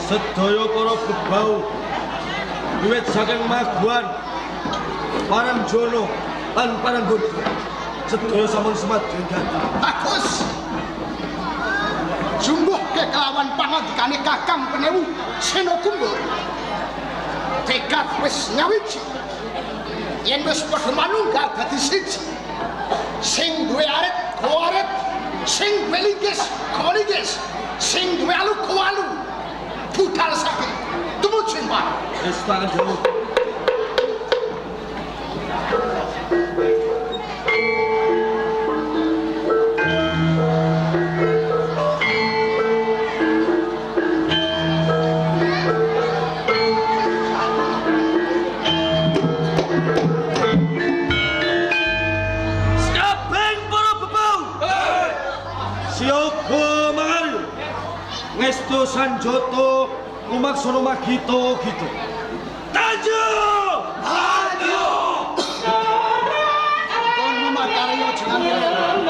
Sedaya para bebau wiwit saking Maguan, Parangjono lan Paranggoda sedaya sampun semadyan ganti. Bagus. Jumbuh kelawan pangandikane Kakang Penewu Senokumbul. Tekad wis nyawiji. Yen wis padha manunggal dadi siji. Sing duwe arit, go arit. Sing duwe linggis, go linggis. Sing duwe alu, go alu. Budal sakit. Tumuju Pak. Wis tangan dulu. Ngestu Sanjoto lumaksana magito gitu. Tanjung! Tanjung! Kon makarya jenengan.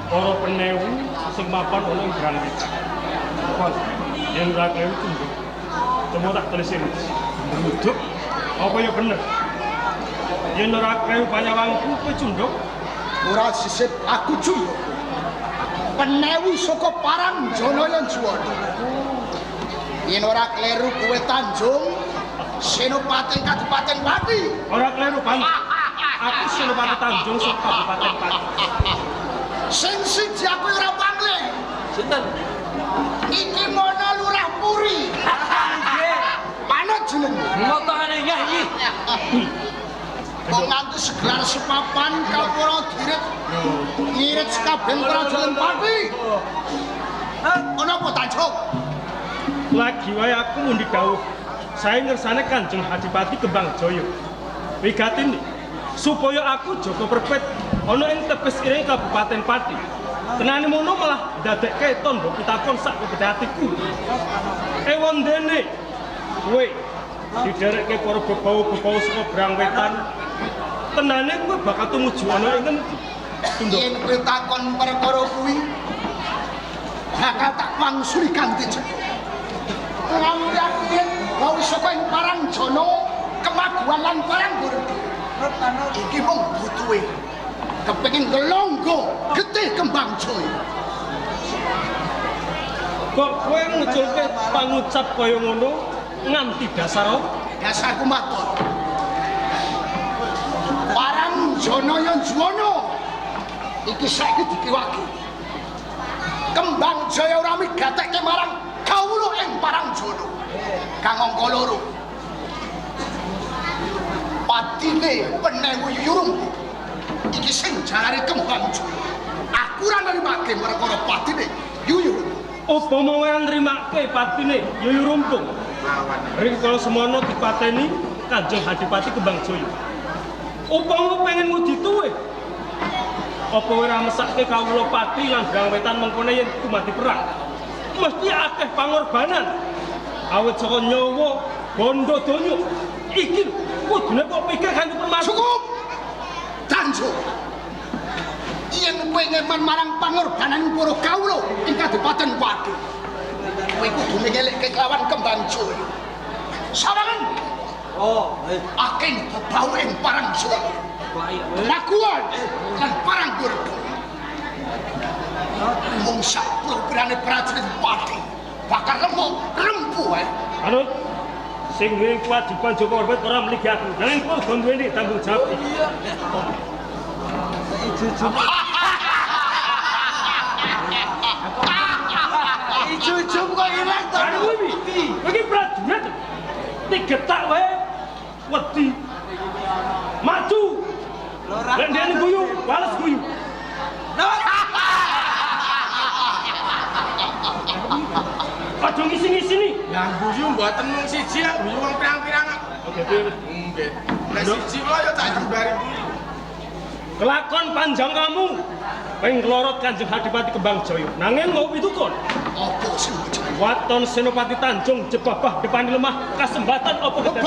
Para Penewu sing mapan ana ing Brangwetan. Kon, yen ora klewu tunduk. Temu tak tulisin. Nduduk apa ya bener? Yen ora klewu Banyawangku kowe cunduk. Ora sisip aku cunduk. Penewu saka Parangjono Juwana. Yen ora kleru kowe Tanjung Senopati Kabupaten Pati. Ora kleru, Bang. Aku Senopati Tanjung saka Kabupaten Pati. Sing siji aku ora pangling. Sinten? Iki Mono Lurah Puri. Nggih. Manut jenenge. Motongane nyanyi. Kok nganti segelar sepapan kapura dirit. Ngirit kabeh Prajurit Pati. Ono apa Tanjung? Lagi wae aku mundi dawuh. Saya ngersane Kanjeng Adipati Kembangjaya. Wigatine supaya aku Joko Perpet ana ing tebes iring Kabupaten Pati. Tenane mono malah ndadekke tandha pitakon sak kebedatiku. Ewondene kowe didherekke para bebau-bebau saka Brangwetan. Tenane kowe bakal tumuju ana ing tunduk. Yen kowe takon perkara kuwi bakal tak wangsuli kanthi cetha. Ngamri aku yen gawe saka ing parang jono, kemaguan lan parang burdi. Iki mung butuhe kepengin ngelonggo getih kembang joyo. Kok kowe ngeculke pangucap kaya ngono nganti dasar Dasarku matur. Parang jono yang juwono iki saiki dikiwaki. Kembang jaya ora migatekke marang kawula ing parang jono. Kang angka loro. Patine penewu yurung. Iki sing jalare kembang joyo. Aku ora nerimake perkara patine yuyurung. Upama kowe nrimake patine yuyu rumpung. Ring kala semono dipateni Kanjeng Hadipati Kembang Jaya. Upama pengen ngudi tuwe. Apa kowe ora mesake kawula pati lan gangwetan mengkone yen dumadi perang. Mesti akeh pangorbanan. Awit saka nyawa bondo donya. Iki kudune kok pikir kanthi permati. Cukup. Tanjo. Yen kowe ngeman marang pangorbanan para kawula ing Kadipaten Pati. Kowe kudu ngelekke kelawan Kembang Jaya. Sawangan. Oh, Akeh bebau ing parang Jaya. Lakuan lan parang Gurdo. Mung sak probrane prajurit Pati bakal rempuh. Anut sing duwe kewajiban Joko Orbit ora mligi aku. Nanging kowe uga duweni tanggung jawab. Jujur kok ilang to. Aduh iki. Iki prajurit. Digetak wae wedi. Maju. Lek ndene guyu, bales guyu. Aja ngisi-ngisi ni. Yang guyu mboten mung siji, guyu wong pirang-pirang. Oke, piye? Nggih. Nek siji kaya tak jembari guyu. Kelakon panjang kamu. Ping nglorot Kanjeng Hadipati Kembang Jaya. Nanging mau pitukon. Apa sing bocah? Waton Senopati Tanjung jebabah depan lemah kasembatan apa kita?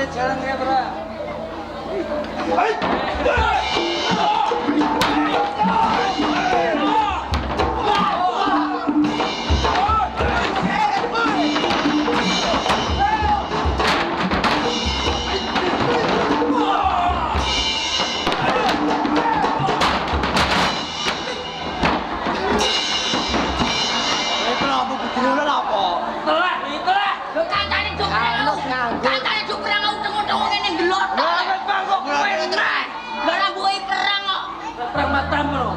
jalannya, Bro. Perang matamu loh.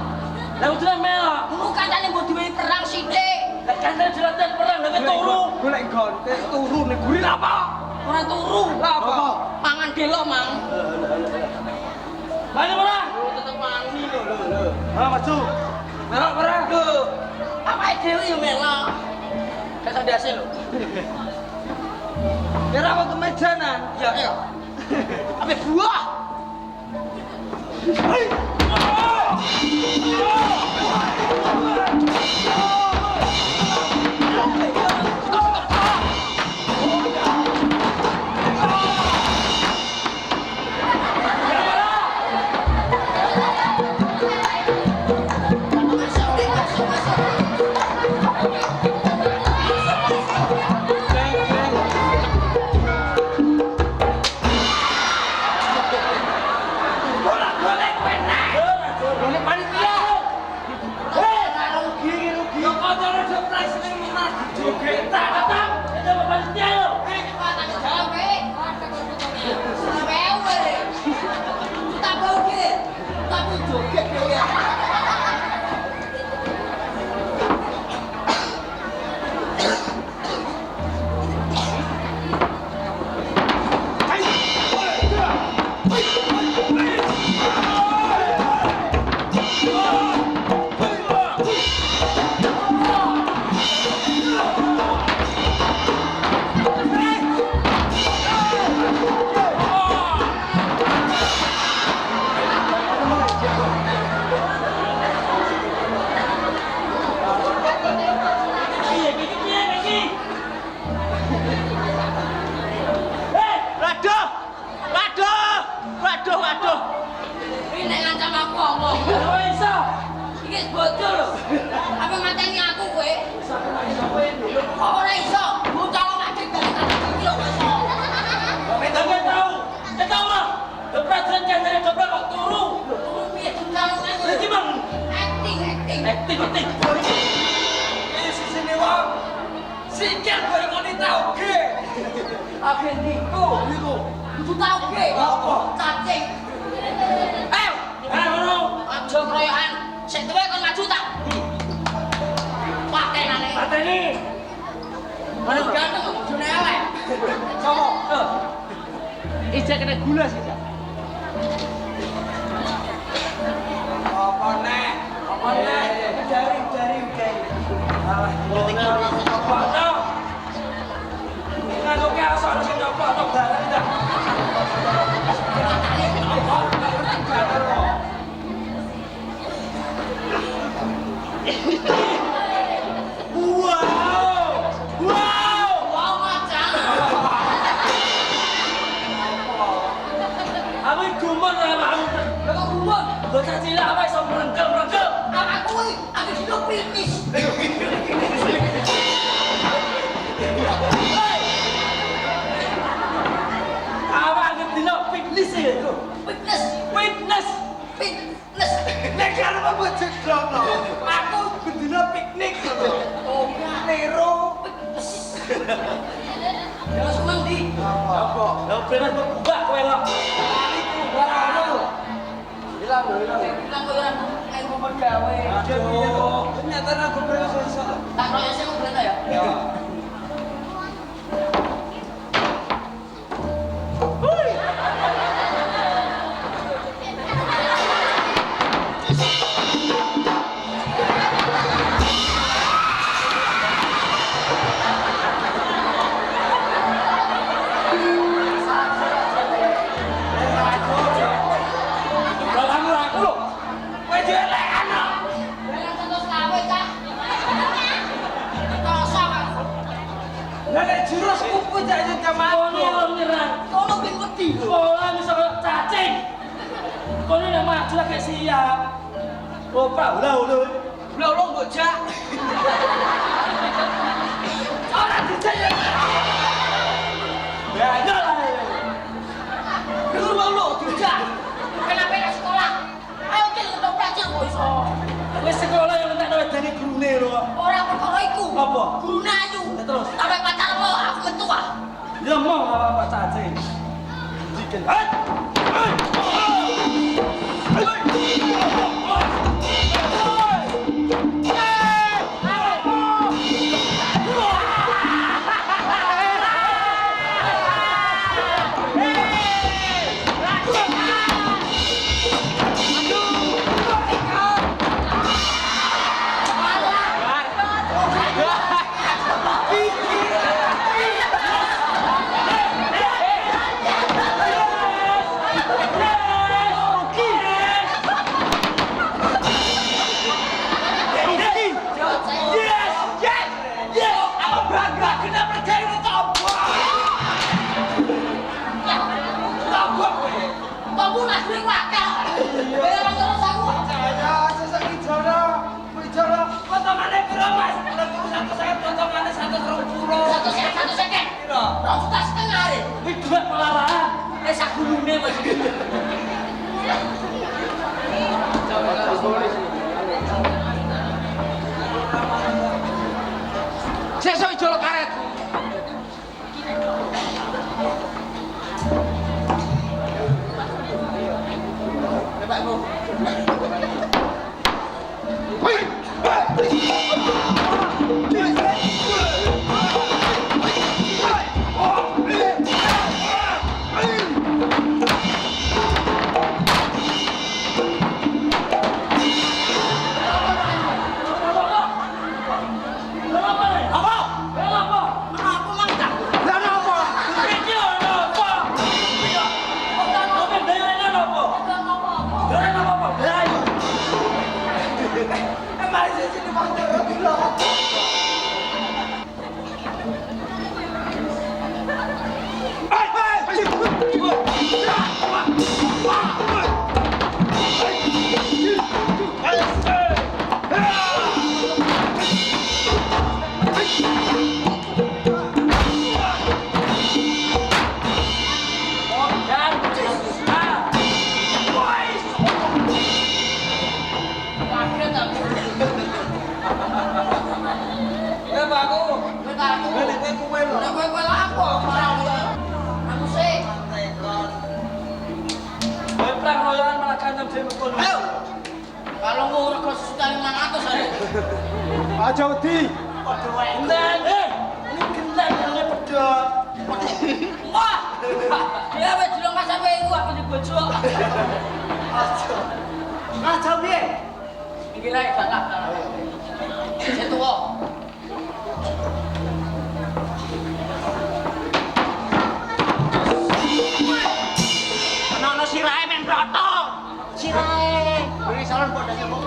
Lah udah melok. Dulu kancane mbok diwehi perang sithik. Lah kancane jelatan perang lha turu. Golek gonte turu ning guri apa? Ora turu. Lah apa? Pangan delok, Mang. Mana perang? Tetep wani lho. Ah, maju. Melok perang. Apa dhewe ya melok. Kata dasi lho. Kira apa kemejanan? Ya, ya. Ape buah. Ijak kena gula sih, Jak. Apa nek? Apa nek? Jari. Apa tau? Nganu ke asal sing apa tok barang dah. Bocah cilik apa iso merengkel-merengkel? Apa kuwi? Aku hidup finish. Apa ngertino fitness itu? Fitness. Nek karo apa jedok no? Aku Bedino piknik lho. oh Nero. fitness. Ya semang di. Apa? Lah bener mbak kowe lho. Hilang. Bilang kowe ora ayo mau gawe. Aduh, ternyata aku berasa. Tak royo sing ngobrol ya. Ya. lagi siap. Opa, udah. Ulah bocah. Orang dijaya. Ya, lah. Ulah dijaya. Kenapa ke sekolah? Ayo kita belajar kok iso. Wis sekolah yang entek awake dene gurune lho. Ora perkara iku. Apa? Gurune ayu. Terus? Sampai pacarmu aku metu ah. Ya mau apa cace. Diken. Kamu nak duwe wakil. Bayar terus aku. Ya, sesek ijara. Ijara. Potongannya piro mas? Satu saya potongannya 120. Satu seket. Piro? 2,5 juta re. Wih duit pelarangan. Sak gulune mas. Sesuk ijara karet. Ayo. Kalau mau rego sejuta 500 aja. Aja wedi. Genten, ini genten yang pedot. Wah. Ya wis dilong pas sampe iku aku dibojo. Aja piye? Iki lek galak. Sing tuwa. Ana sirahe men broto. Sirahe. Beri salam buat Danya Bong.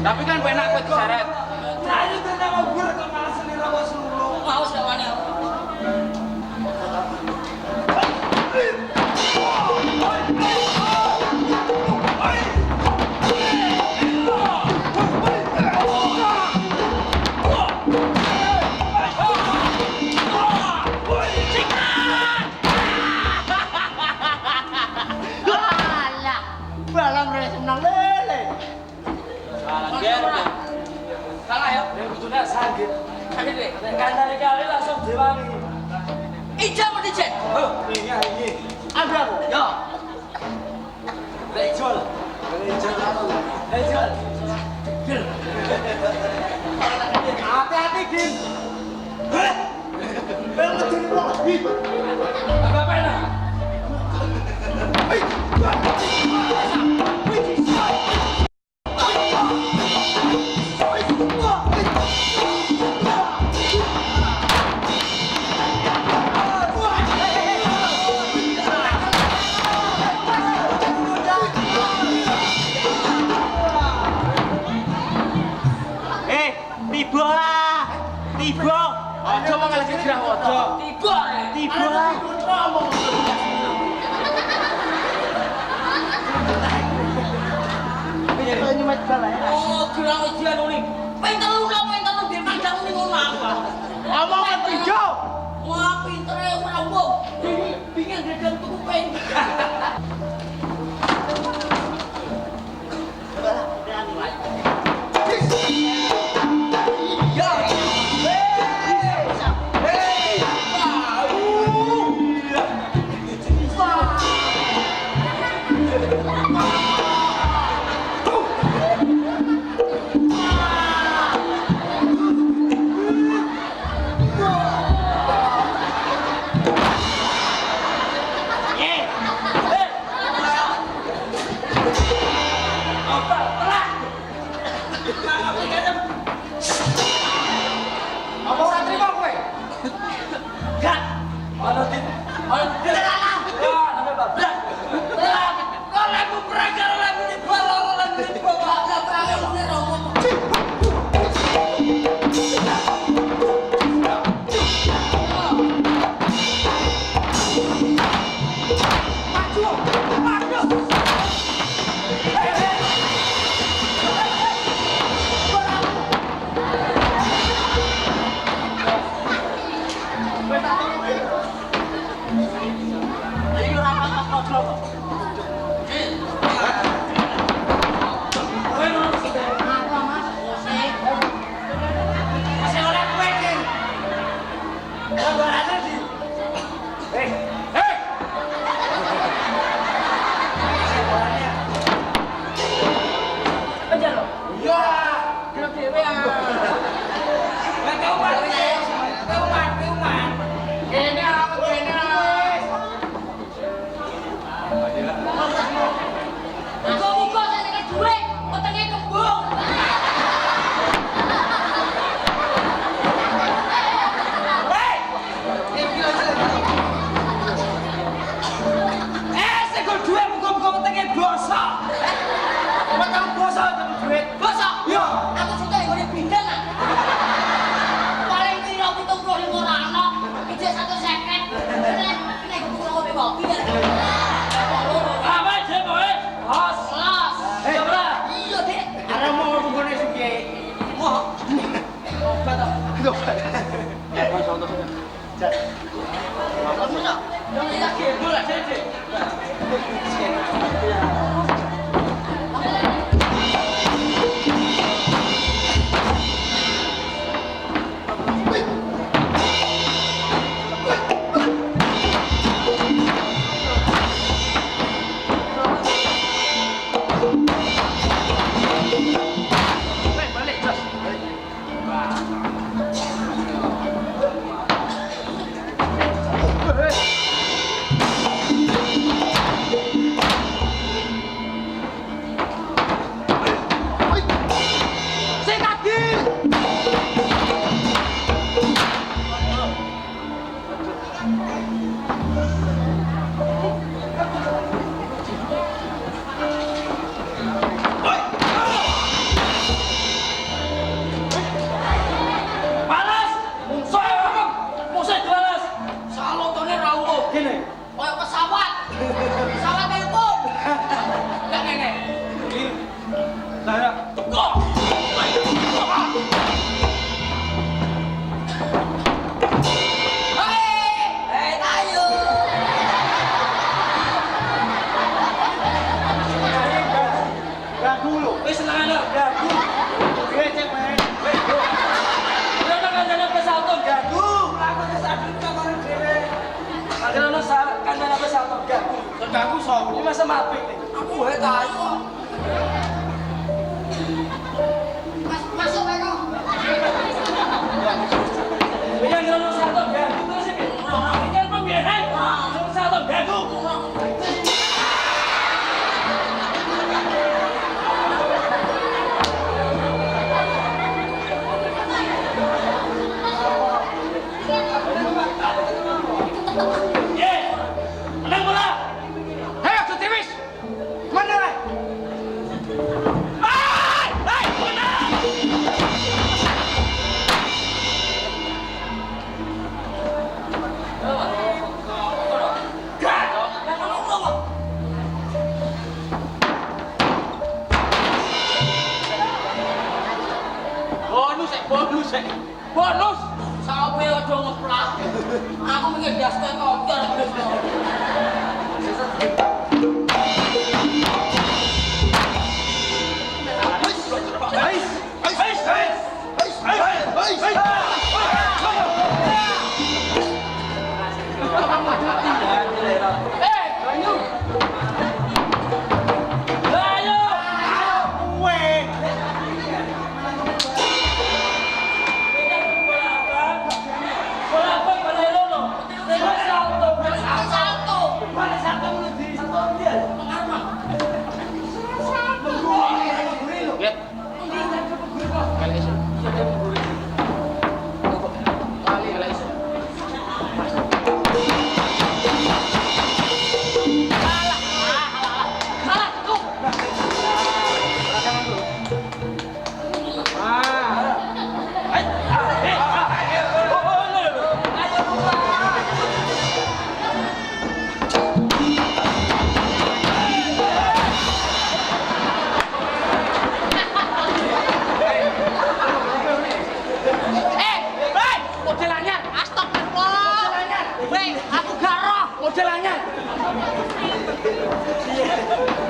Tapi kan penak kowe diseret. Nah, itu tentang ngobur kok malah selera wae seluruh. Mau sewane. Balang rek senang lele. Kalah ya. Betulnya sakit. Sakit deh. Kali langsung diwangi. Ijam mau dicek. Oh, ini. Ada aku. Yo. Rejol. Rejol. lagi, Din. Apa enak? Tiba. Aja wong lagi gerah waca. Tiba. Tiba. Oh, gerang ujian uni. Pinter lu dia pandang ning ngono apa? Omongan tiga. Wah, pinter ya ora wong. Bingung gedang tuku pen. Bonus sih. Bonus. Sampe aja ngeplak. Aku mikir gas kowe kotor.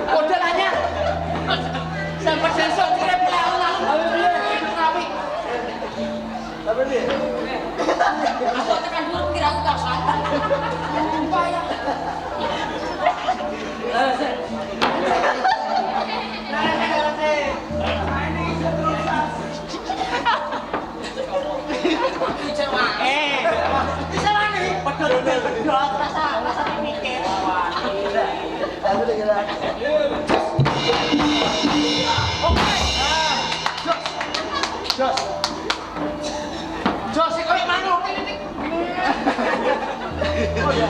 Modelannya. Sampai sensor kira pelawan lalu. Apa dia? Aku tekan dulu kira aku gak salah. Bayang. Jos, kowe manuk. Oh ya.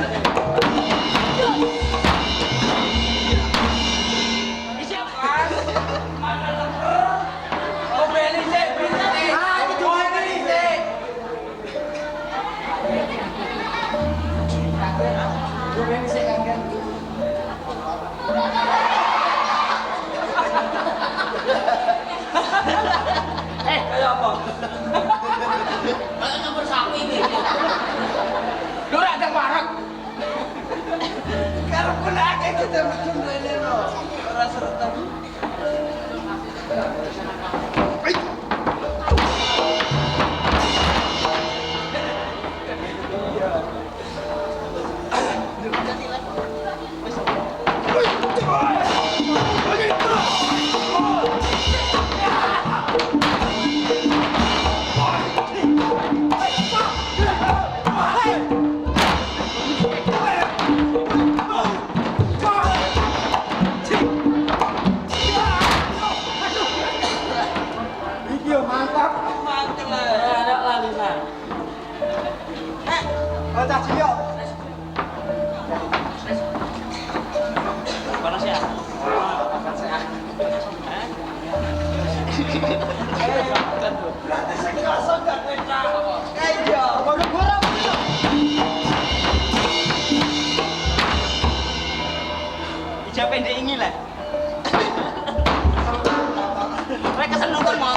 Kayak apa? Kayak nomor sapi ini. Dora ada warak. Kalau pun ada kita betul ini loh. Rasa retak. Siapa yang dia ingin lah? Mereka senang kan mau.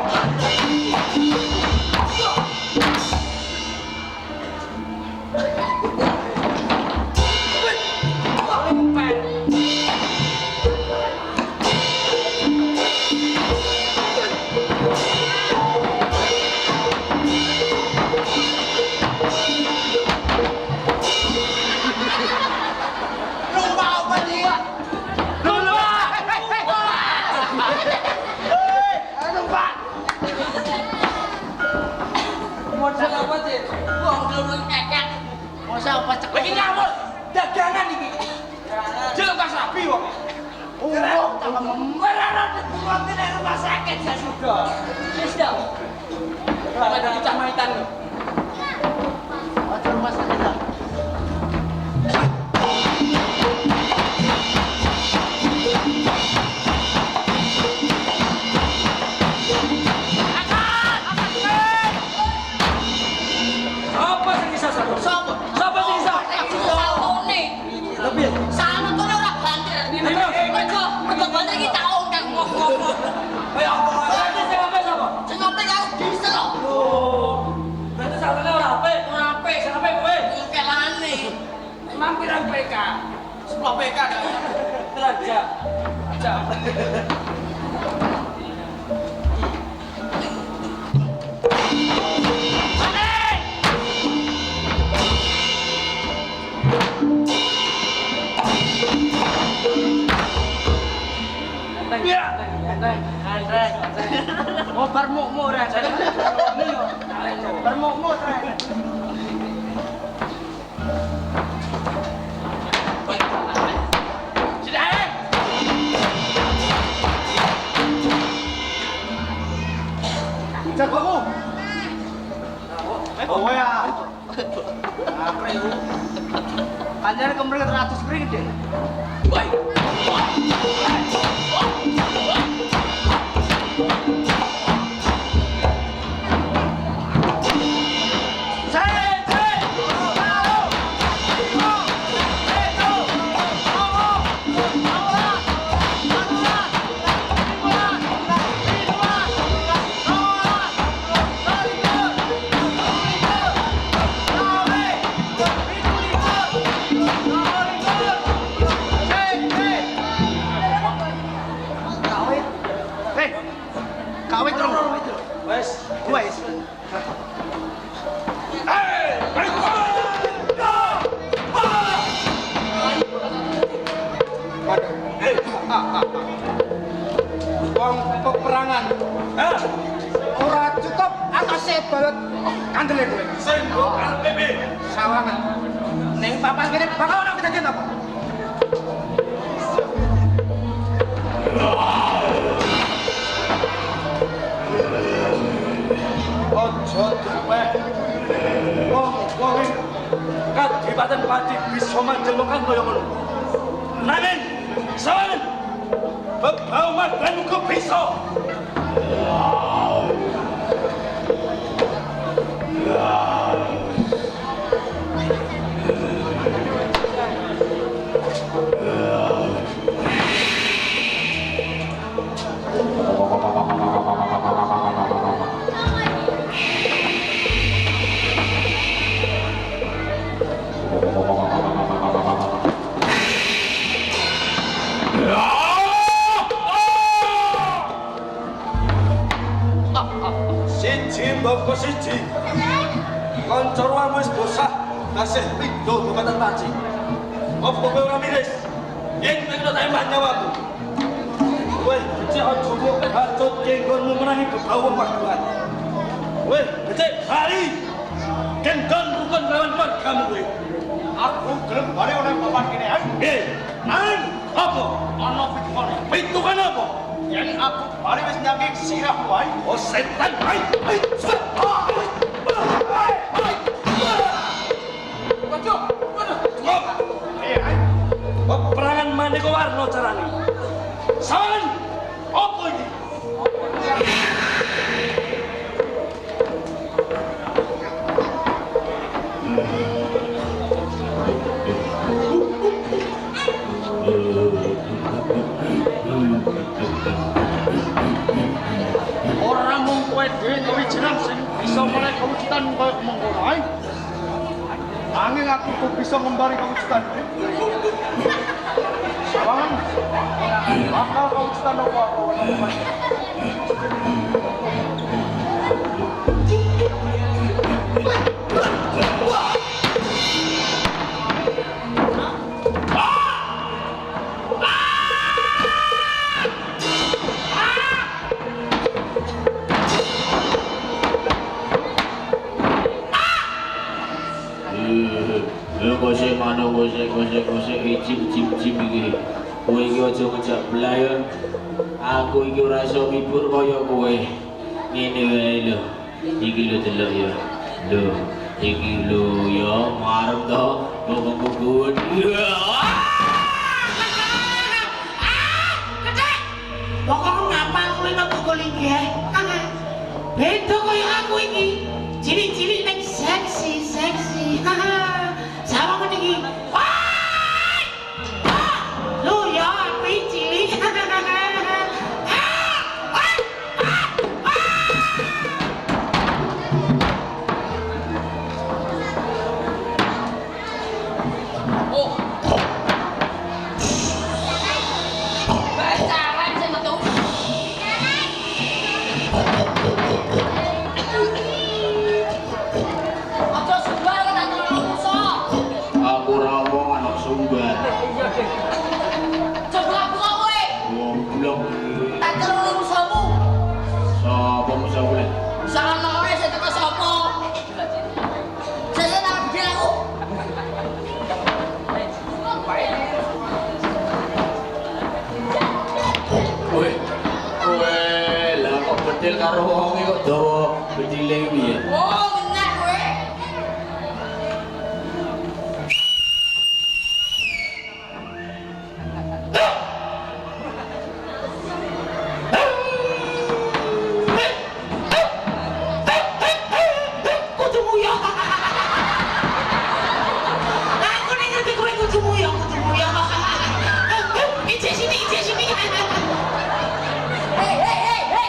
Modal apa sih? Wah, modal kekek. Masa apa cek? Lagi nyamuk. Dagangan iki. Jeluk kas rapi kok. Oh, tambah memerah di rumah sakit ya sudah. Sudah. Kalau ada kecamatan. Macam rumah sakit lah. Apa sing bisa sapa? Sapa sing bisa? Salone. Lebih. Salone tuh ora banter. Mergo banter kita undang ngomong. Kayak apa? Sing apa sapa? Sing ngopi kau diesel. mereka dah. Raja. Raja. Oh bermuk-muk dah. Bermuk-muk dah. Cak kamu. Oh ya. Apa itu? Kalian kemarin 100 spring deh. Kawin terus. Wes. Wes. Wong peperangan. Ora cukup atase balet kandele kowe. Sing kok arepe Sawangan. Ning papan kene bakal ana kejadian apa? ojo duwe. Wong Kadipaten Pati bisa manjelmukan kaya ngono. Nanging sawangan bebau madan uga bisa. Mbok siji. Kancana wis bosah tasih pindho Bupati Paci. Apa kowe ora miris? Yen kowe tak embah nyawaku. Kowe becik aja kok hacut kenggonmu menahi bebau Paduan. Kowe becik bali. Kenggon rukun lawan keluargamu kowe. Aku gelem bali oleh papan kene ae. Nggih. Nang apa? Ana pitungane. Pitungan apa? Yen aku bali wis nyangking sirah wae. Oh setan, hai. Peperangan Maneka Warna carane. Sawangan, apa ini? Ora mung kowe dhewe duwe jeneng sing bisa mulai kawujudan koyo mengkono ae. Nanging aku kok bisa ngembari kawujudan. Sawangan. Bakal kawujudan apa-apa. Gosek cim iki. Kowe iki aja ngejak belayon. Aku iki ora iso mibur kaya kowe. Ngene wae lho. Iki lho delok ya. Lho, iki lho ya marem to kok. Pokoknya ngapa kowe nang pukul iki ae? Beda kaya aku iki. Cilik-cilik ning seksi. Sawangan iki. Lu ya api cilik. bedil karo wonge kok dawa bedile piye? Oh, kena gue. Kutumu ya. Aku nih ngerti kowe kutumu ya. Ije sini. Hei.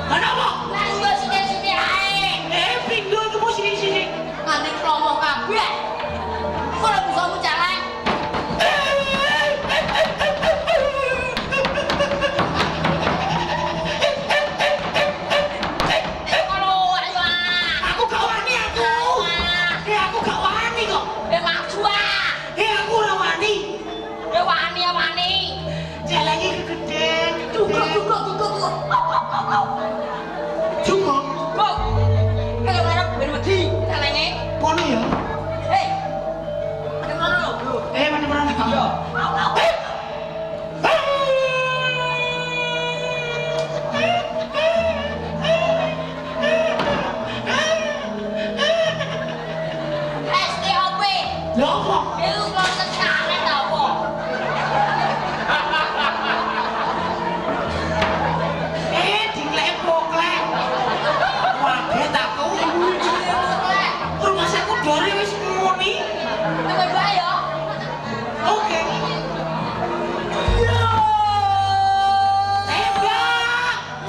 Kenapa? Nah, gua sini ae. Pindho itu mau sini. Nganti kromo kabeh. Kok ora bisa mucalan? Kalau ayo Aku gak wani aku. Aku gak wani kok. maju ah. Aku ora wani. Wani. Jalannya kegedean. Cukup. Cukup. Kok. Kalau ngarep ben wedi calenge. Kono ya. Hei. Ada mana lo, Bro? Mana? Yo. STOP. Lho apa? Itu proses karet apa? Diklek-poklek. Waget aku. Rumah saku dore wis muni. Tunggu bae ya. Oke.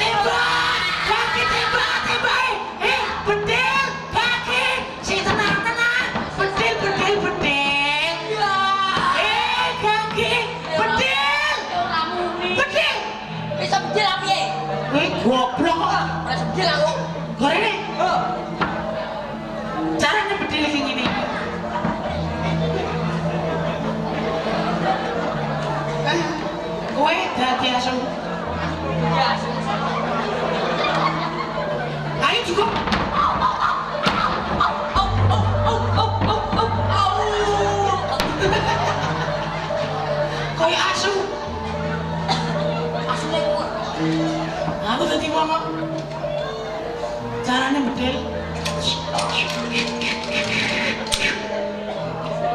Tembak! Kaki tembak! Bedil! Kaki! Si tenang! Bedil! Kaki! Bedil! Ora muni. Bedil! Bisa bedil apa ya? Goblok kok! Ora bedil aku. Gorene! Caranya bedil kayak gini. Kowe dadi asu. Ya. Ayo juga. Kowe asu. Asune kok. Aku dadi wong. Caranya bedil.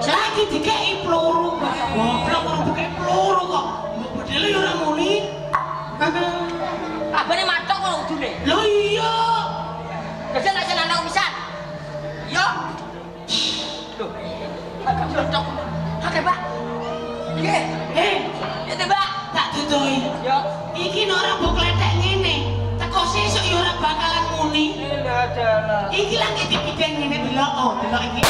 Lagi dikei peluru. Goblok orang dikei peluru kok. Mbok bedil ya ora muni. Kabare matok kok udune. Lho iya. Dadi nek jenenge aku pisan. Yo. Loh. Agak matok. Oke, Pak. Nggih. Ya tembak. Tak tutui. Yo. Iki nek ora mbok kletek ngene. Teko sesuk ya ora bakalan muni. Ini adalah Iki lagi dipideng ngene delok iki.